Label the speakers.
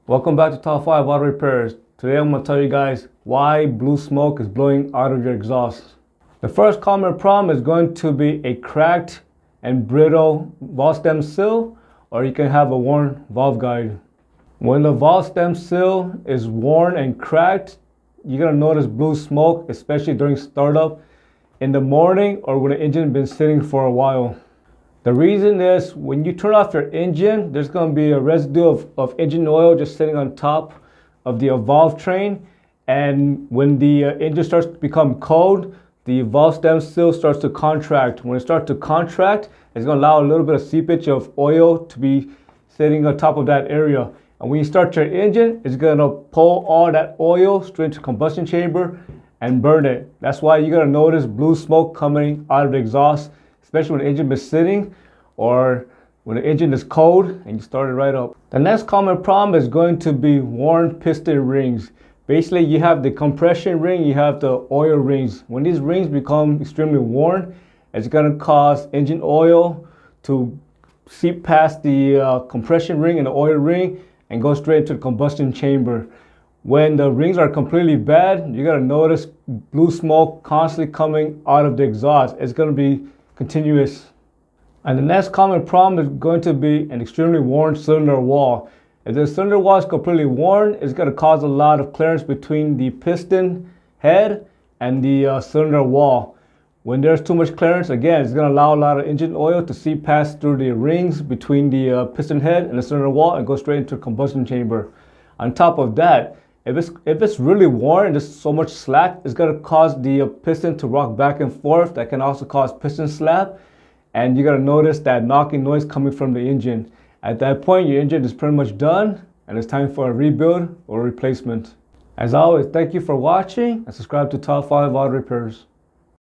Speaker 1: Welcome back to Top 5 Auto Repairs. Today I'm going to tell you guys why blue smoke is blowing out of your exhaust. The first common problem is going to be a cracked and brittle valve stem seal, or you can have a worn valve guide. When the valve stem seal is worn and cracked, you're going to notice blue smoke, especially during startup in the morning or when the engine has been sitting for a while. The reason is when you turn off your engine, there's going to be a residue of engine oil just sitting on top of the valve train. And when the engine starts to become cold, the valve stem seal starts to contract. When it starts to contract, it's going to allow a little bit of seepage of oil to be sitting on top of that area. And when you start your engine, it's going to pull all that oil straight to the combustion chamber and burn it. That's why you're going to notice blue smoke coming out of the exhaust, especially when the engine is sitting or when the engine is cold and you start it right up. The next common problem is going to be worn piston rings. Basically, you have the compression ring, you have the oil rings. When these rings become extremely worn, it's going to cause engine oil to seep past the compression ring and the oil ring and go straight into the combustion chamber. When the rings are completely bad, you're going to notice blue smoke constantly coming out of the exhaust. It's going to be continuous. And the next common problem is going to be an extremely worn cylinder wall. If the cylinder wall is completely worn, it's going to cause a lot of clearance between the piston head and the cylinder wall. When there's too much clearance, again, it's going to allow a lot of engine oil to seep past through the rings between the piston head and the cylinder wall and go straight into the combustion chamber. On top of that, if it's really worn and there's so much slack, it's going to cause the piston to rock back and forth. That can also cause piston slap. And you're going to notice that knocking noise coming from the engine. At that point, your engine is pretty much done and it's time for a rebuild or replacement. As always, thank you for watching and subscribe to Top 5 Auto Repairs.